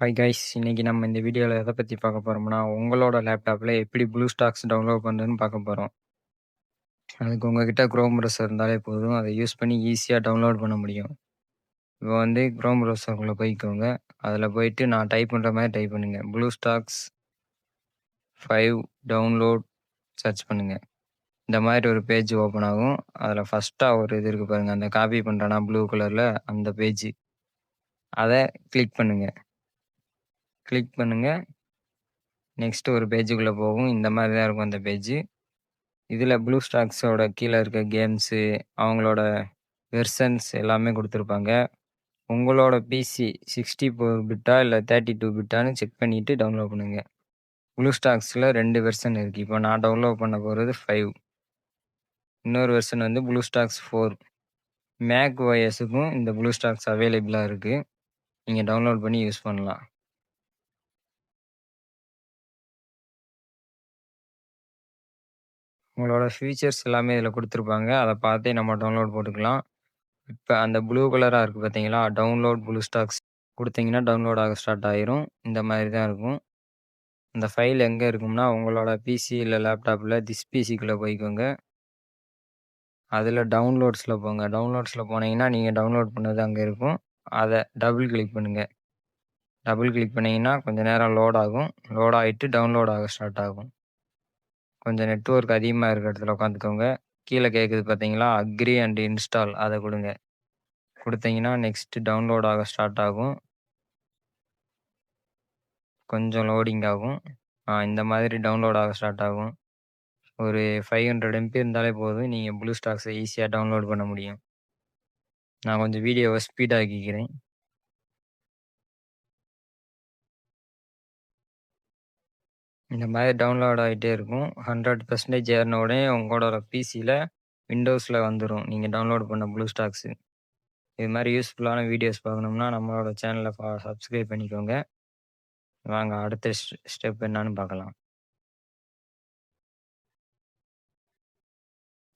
Hi guys, இன்னைக்கு நம்ம இந்த வீடியோவில் எதை பற்றி பார்க்க போகிறோம்னா, உங்களோட லேப்டாப்பில் எப்படி ப்ளூஸ்டாக்ஸ் டவுன்லோட் பண்ணுறதுன்னு பார்க்க போகிறோம். அதுக்கு உங்ககிட்ட க்ரோம் ப்ரௌசர் இருந்தாலே போதும், அதை யூஸ் பண்ணி ஈஸியாக டவுன்லோட் பண்ண முடியும். இப்போ வந்து க்ரோம் ப்ரௌசருக்குள்ளே போய்க்கோங்க. அதில் போயிட்டு நான் டைப் பண்ணுற மாதிரி டைப் பண்ணுங்கள். ப்ளூஸ்டாக்ஸ் 5 டவுன்லோட் சர்ச் பண்ணுங்கள். இந்த மாதிரி ஒரு பேஜ் ஓப்பன் ஆகும். அதில் ஃபஸ்ட்டாக ஒரு இது இருக்குது பாருங்கள், அந்த காப்பி பண்ணுறேன்னா ப்ளூ கலரில் அந்த பேஜ், அதை கிளிக் பண்ணுங்கள். கிளிக் பண்ணுங்கள். நெக்ஸ்ட் ஒரு பேஜுக்குள்ளே போகும். இந்த மாதிரி தான் இருக்கும் அந்த பேஜ். இதில் ப்ளூஸ்டாக்ஸோட கீழே இருக்க கேம்ஸு, அவங்களோட வெர்ஷன்ஸ் எல்லாமே கொடுத்துருப்பாங்க. உங்களோட பிசி 64 பிட்டா இல்லை 32 பிட்டான்னு செக் பண்ணிவிட்டு டவுன்லோட் பண்ணுங்கள். ப்ளூஸ்டாக்ஸில் 2 வெர்ஷன் இருக்குது. இப்போ நான் டவுன்லோட் பண்ண போகிறது 5. இன்னொரு வெர்ஷன் வந்து ப்ளூஸ்டாக்ஸ் 4. மேக் ஓஎஸுக்கும் இந்த ப்ளூஸ்டாக்ஸ் அவைலபிளாக இருக்குது. நீங்கள் டவுன்லோட் பண்ணி யூஸ் பண்ணலாம். உங்களோட ஃபீச்சர்ஸ் எல்லாமே இதில் கொடுத்துருப்பாங்க. அதை பார்த்தே நம்ம டவுன்லோட் போட்டுக்கலாம். இப்போ அந்த ப்ளூ கலராக இருக்குது பார்த்தீங்களா, டவுன்லோட் ப்ளூஸ்டாக்ஸ் கொடுத்தீங்கன்னா டவுன்லோட் ஆக ஸ்டார்ட் ஆயிரும். இந்த மாதிரி தான் இருக்கும். இந்த ஃபைல் எங்கே இருக்கும்னா, உங்களோட பிசி இல்லை லேப்டாப்பில் திஸ் பிசிக்குள்ளே போய்க்கோங்க. அதில் டவுன்லோட்ஸில் போங்க. டவுன்லோட்ஸில் போனீங்கன்னா நீங்கள் டவுன்லோட் பண்ணது அங்கே இருக்கும். அதை டபுள் கிளிக் பண்ணுங்கள். டபுள் கிளிக் பண்ணிங்கன்னா கொஞ்சம் நேரம் லோட் ஆகும். லோட் ஆகிட்டு டவுன்லோட் ஆக ஸ்டார்ட் ஆகும். கொஞ்சம் நெட்வொர்க் அதிகமாக இருக்கிற இடத்துல உட்காந்துக்கோங்க. கீழே கேட்குது பார்த்தீங்களா, அக்ரி அண்ட் இன்ஸ்டால், அதை கொடுங்க. கொடுத்தீங்கன்னா நெக்ஸ்ட் டவுன்லோட் ஆக ஸ்டார்ட் ஆகும். கொஞ்சம் லோடிங் ஆகும். இந்த மாதிரி டவுன்லோட் ஆக ஸ்டார்ட் ஆகும். ஒரு 500 MB இருந்தாலே போதும், நீங்கள் ப்ளூஸ்டாக்ஸை ஈஸியாக டவுன்லோட் பண்ண முடியும். நான் கொஞ்சம் வீடியோவை ஸ்பீடாக்கிக்கிறேன். இந்த மாதிரி டவுன்லோட் ஆகிட்டே இருக்கும். 100% ஏறின உடனே உங்களோட பிசியில் விண்டோஸில் வந்துடும் நீங்கள் டவுன்லோட் பண்ண ப்ளூஸ்டாக்ஸு. இது மாதிரி யூஸ்ஃபுல்லான வீடியோஸ் பார்க்கணும்னா நம்மளோட சேனலை சப்ஸ்கிரைப் பண்ணிக்கோங்க. வாங்க அடுத்த ஸ்டெப் என்னன்னு பார்க்கலாம்.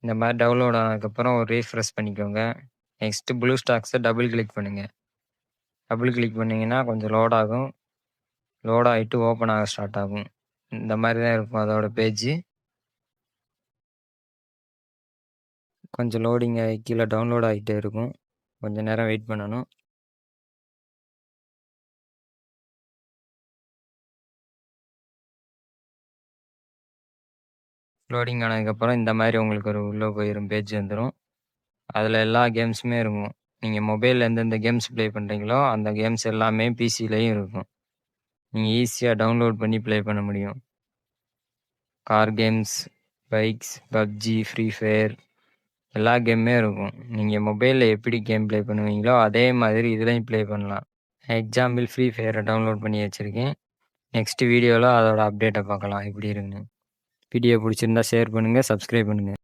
இந்த மாதிரி டவுன்லோட் ஆனதுக்கப்புறம் ஒரு ரீஃப்ரெஷ் பண்ணிக்கோங்க. நெக்ஸ்ட்டு ப்ளூஸ்டாக்ஸை டபுள் கிளிக் பண்ணுங்கள். டபுள் கிளிக் பண்ணிங்கன்னா கொஞ்சம் லோட் ஆகும். லோட் ஆகிட்டு ஓப்பன் ஆக ஸ்டார்ட் ஆகும். இந்த மாதிரி தான் இருக்கும் அதோட பேஜ். கொஞ்சம் லோடிங் ஆகி கீழே டவுன்லோட் ஆகிட்டே இருக்கும். கொஞ்சம் நேரம் வெயிட் பண்ணணும். லோடிங் ஆனதுக்கப்புறம் இந்த மாதிரி உங்களுக்கு ஒரு உள்ளே போயிடும் பேஜ் வந்துடும். அதில் எல்லா கேம்ஸுமே இருக்கும். நீங்கள் மொபைலில் எந்தெந்த கேம்ஸ் ப்ளே பண்ணுறீங்களோ அந்த கேம்ஸ் எல்லாமே பிசிலையும் இருக்கும். நீங்கள் ஈஸியாக டவுன்லோட் பண்ணி ப்ளே பண்ண முடியும். Car games, bikes, PUBG, free fire எல்லா கேமுமே இருக்கும். நீங்கள் மொபைலில் எப்படி கேம் ப்ளே பண்ணுவீங்களோ அதே மாதிரி இதுலையும் ப்ளே பண்ணலாம். எக்ஸாம்பிள் ஃப்ரீ ஃபயரை டவுன்லோட் பண்ணி வச்சுருக்கேன். நெக்ஸ்ட் வீடியோவில் அதோட அப்டேட்டை பார்க்கலாம் எப்படி இருக்குன்னு. வீடியோ பிடிச்சிருந்தா ஷேர் பண்ணுங்கள், சப்ஸ்கிரைப் பண்ணுங்கள்.